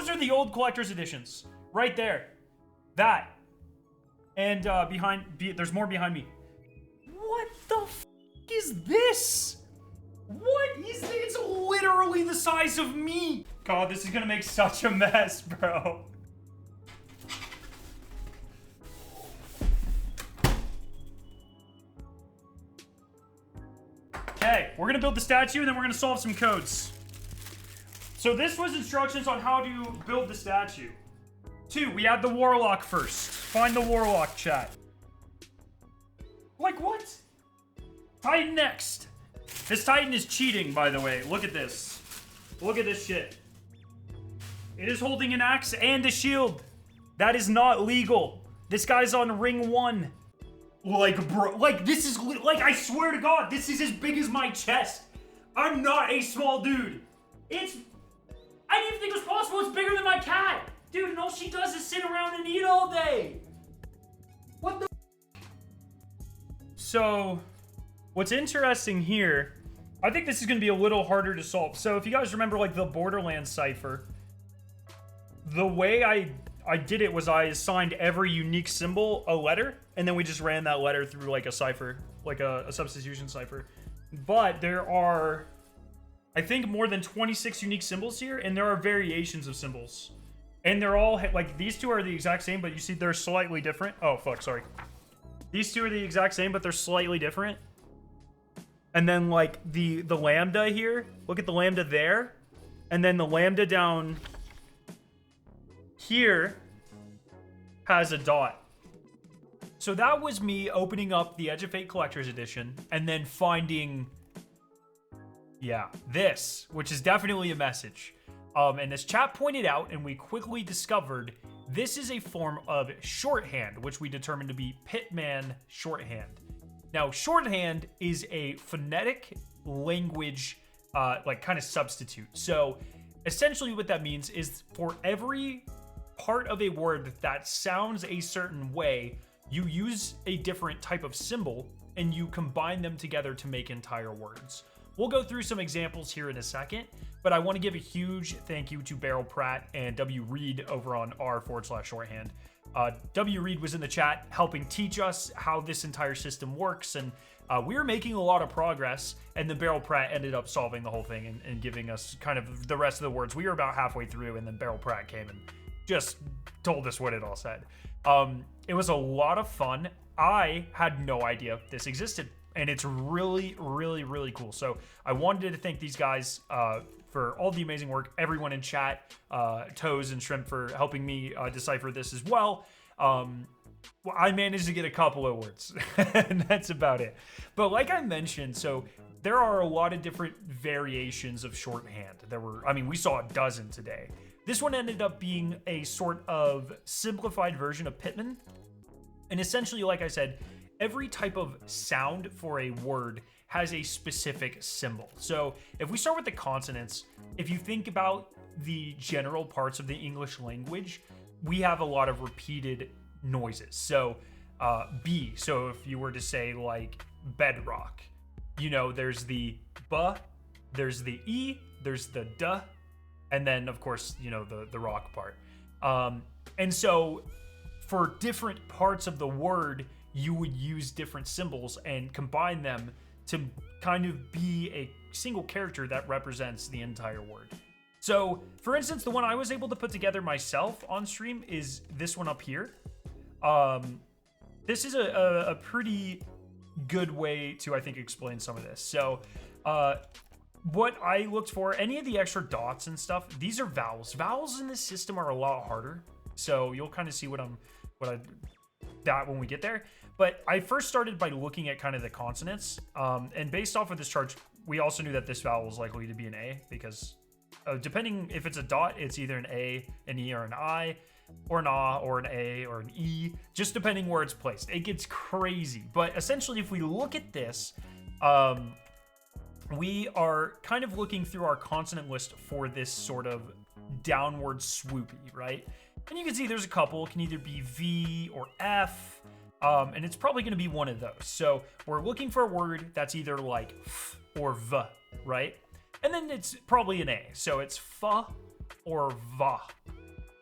those are the old collector's editions. Right there. That. And there's more behind me. What the f is this? What is this? It's literally the size of me. God, this is gonna make such a mess, bro. Okay, we're gonna build the statue and then we're gonna solve some codes. So this was instructions on how to build the statue. 2, we add the warlock first. Find the warlock, chat. Like what? Titan next. This Titan is cheating, by the way. Look at this. Look at this shit. It is holding an axe and a shield. That is not legal. This guy's on ring 1. Like, bro, like, this is, like, I swear to God, this is as big as my chest. I'm not a small dude. I didn't even think it was possible. It's bigger than my cat. Dude, and all she does is sit around and eat all day. What the? So, what's interesting here, I think this is going to be a little harder to solve. So, if you guys remember, like, the Borderlands cipher, the way I did it was I assigned every unique symbol a letter, and then we just ran that letter through, like, a cipher, like a substitution cipher. But there are, I think, more than 26 unique symbols here, and there are variations of symbols. And they're all, like, these two are the exact same, but you see they're slightly different. Oh, fuck, sorry. These two are the exact same, but they're slightly different. And then, like, the lambda here, look at the lambda there. And then the lambda down here has a dot. So that was me opening up the Edge of Fate Collector's Edition and then finding, yeah, this, which is definitely a message. And as chat pointed out, and we quickly discovered, this is a form of shorthand, which we determined to be Pitman shorthand. Now, shorthand is a phonetic language, like, kind of substitute. So essentially what that means is for every part of a word that sounds a certain way, you use a different type of symbol and you combine them together to make entire words. We'll go through some examples here in a second, but I want to give a huge thank you to Beryl Pratt and W. Reed over on r/shorthand. W. Reed was in the chat helping teach us how this entire system works, and we were making a lot of progress, and then Beryl Pratt ended up solving the whole thing and giving us kind of the rest of the words. We were about halfway through, and then Beryl Pratt came and just told us what it all said. It was a lot of fun. I had no idea this existed, and it's really, really, really cool. So I wanted to thank these guys for all the amazing work. Everyone in chat, Toes and Shrimp for helping me decipher this as well. I managed to get a couple of words, and that's about it. But like I mentioned, so there are a lot of different variations of shorthand. We saw a dozen today. This one ended up being a sort of simplified version of Pitman. And essentially, like I said, every type of sound for a word has a specific symbol. So if we start with the consonants, if you think about the general parts of the English language, we have a lot of repeated noises. So B, so if you were to say like bedrock, you know, there's the B, there's the E, there's the D, and then of course, you know, the rock part. And so for different parts of the word, you would use different symbols and combine them to kind of be a single character that represents the entire word. So, for instance, the one I was able to put together myself on stream is this one up here. This is a pretty good way to, I think, explain some of this. So, what I looked for, any of the extra dots and stuff, these are vowels. Vowels in this system are a lot harder. So, you'll kind of see that when we get there. But I first started by looking at kind of the consonants. And based off of this chart, we also knew that this vowel was likely to be an A because depending if it's a dot, it's either an A, an E, or an I, or an A, or an A, or an E, just depending where it's placed. It gets crazy. But essentially, if we look at this, we are kind of looking through our consonant list for this sort of downward swoopy, right? And you can see there's a couple. It can either be V or F, and it's probably going to be one of those. So we're looking for a word that's either like F or V, right? And then it's probably an A. So it's F or Va.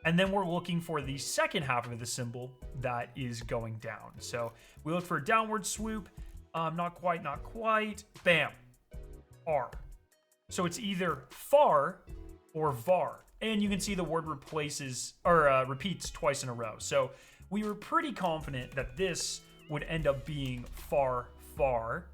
And then we're looking for the second half of the symbol that is going down. So we look for a downward swoop. Not quite. Bam. R. So it's either far or var. And you can see the word repeats twice in a row. So we were pretty confident that this would end up being far, far.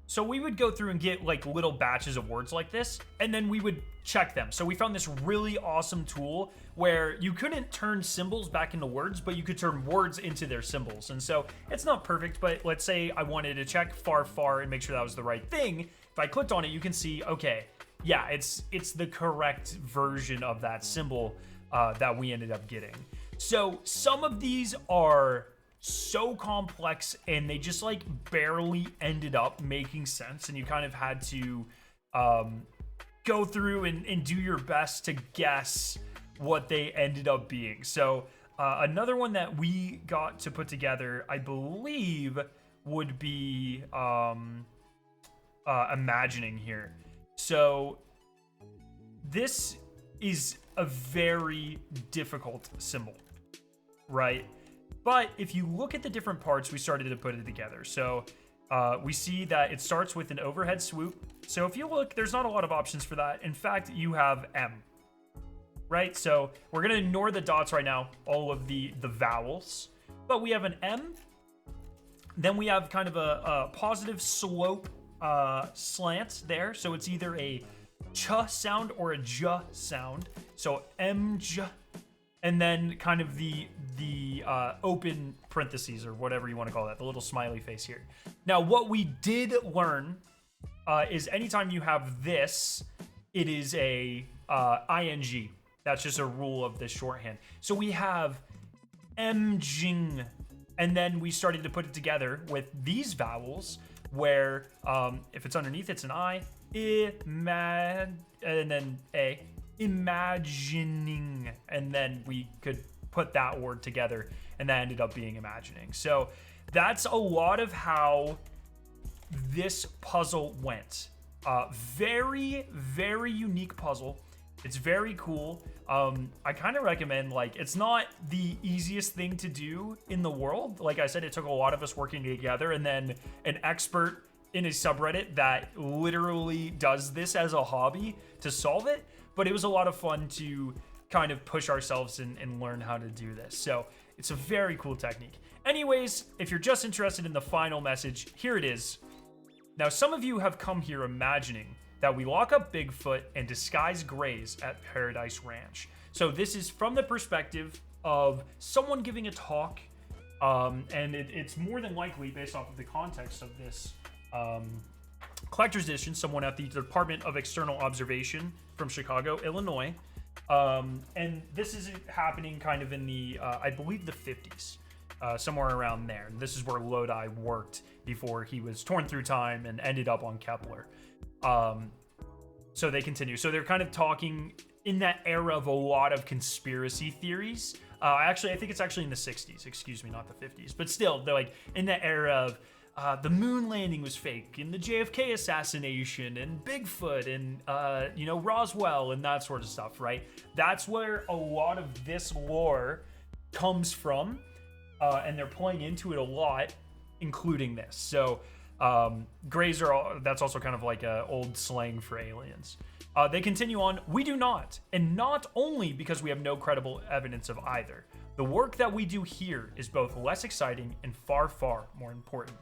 So we would go through and get like little batches of words like this, and then we would check them. So we found this really awesome tool where you couldn't turn symbols back into words, but you could turn words into their symbols. And so it's not perfect, but let's say I wanted to check far, far and make sure that was the right thing. If I clicked on it, you can see, okay, yeah, it's the correct version of that symbol that we ended up getting. So some of these are so complex and they just like barely ended up making sense, and you kind of had to go through and do your best to guess what they ended up being. So another one that we got to put together, I believe, would be imagining here. So this is a very difficult symbol, right? But if you look at the different parts, we started to put it together. So we see that it starts with an overhead swoop. So if you look, there's not a lot of options for that. In fact, you have M, right? So we're going to ignore the dots right now, all of the vowels. But we have an M. Then we have kind of a positive slope slant there. So it's either a ch sound or a j sound. So M-j. And then kind of the open parentheses or whatever you want to call that, the little smiley face here. Now, what we did learn is anytime you have this, it is a ing. That's just a rule of this shorthand. So we have mjing, and then we started to put it together with these vowels where if it's underneath, it's an I, and then a. Imagining, and then we could put that word together, and that ended up being imagining. So that's a lot of how this puzzle went. Very, very unique puzzle. It's very cool. I kind of recommend, like, it's not the easiest thing to do in the world. Like I said, it took a lot of us working together, and then an expert in a subreddit that literally does this as a hobby to solve it. But it was a lot of fun to kind of push ourselves and learn how to do this. So it's a very cool technique. Anyways, if you're just interested in the final message, here it is. Now, some of you have come here imagining that we lock up Bigfoot and disguise Greys at Paradise Ranch. So this is from the perspective of someone giving a talk, and it's more than likely based off of the context of this collector's edition, someone at the Department of External Observation from Chicago, Illinois. And this is happening kind of in the, I believe, the 50s, somewhere around there. And this is where Lodi worked before he was torn through time and ended up on Kepler. So they continue. So they're kind of talking in that era of a lot of conspiracy theories. Actually, I think it's actually in the 60s, excuse me, not the 50s. But still, they're like in the era of the moon landing was fake, and the JFK assassination, and Bigfoot, and Roswell, and that sort of stuff, right? That's where a lot of this lore comes from, and they're playing into it a lot, including this. So Greys that's also kind of like a old slang for aliens. They continue on. We do not, and not only because we have no credible evidence of either. The work that we do here is both less exciting and far, far more important.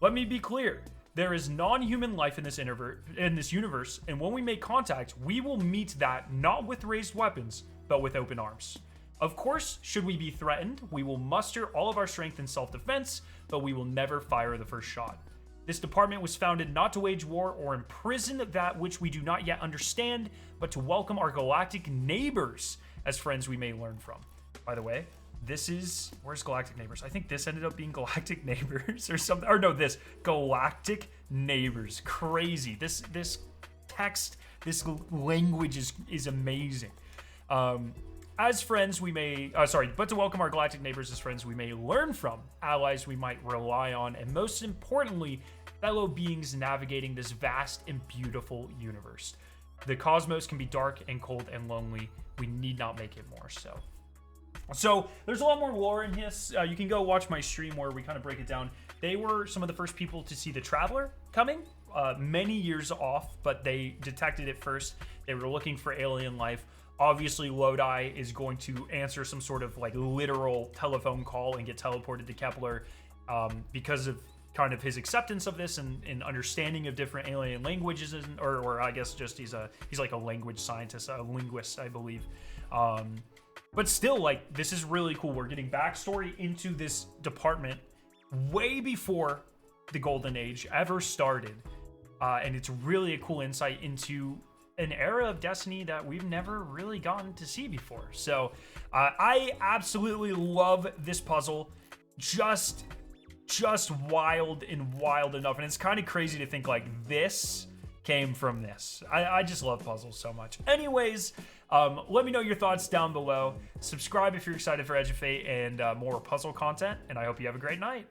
Let me be clear. There is non-human life in this universe, and when we make contact, we will meet that not with raised weapons, but with open arms. Of course, should we be threatened, we will muster all of our strength in self-defense, but we will never fire the first shot. This department was founded not to wage war or imprison that which we do not yet understand, but to welcome our galactic neighbors as friends we may learn from. By the way, where's Galactic Neighbors? I think this ended up being Galactic Neighbors or something. Or no, Galactic Neighbors. Crazy. This text, this language is amazing. As friends, but to welcome our galactic neighbors as friends we may learn from, allies we might rely on, and most importantly, fellow beings navigating this vast and beautiful universe. The cosmos can be dark and cold and lonely. We need not make it more so. So there's a lot more lore in this. You can go watch my stream where we kind of break it down. They were some of the first people to see the Traveler coming, many years off, but they detected it first. They were looking for alien life. Obviously, Lodi is going to answer some sort of like literal telephone call and get teleported to Kepler because of kind of his acceptance of this and understanding of different alien languages, or I guess just he's like a language scientist, a linguist, I believe. But still, like, this is really cool. We're getting backstory into this department way before the Golden Age ever started. And it's really a cool insight into an era of Destiny that we've never really gotten to see before. So I absolutely love this puzzle. Just wild and wild enough. And it's kind of crazy to think like this came from this. I just love puzzles so much. Anyways, let me know your thoughts down below. Subscribe if you're excited for Edge of Fate and more puzzle content. And I hope you have a great night.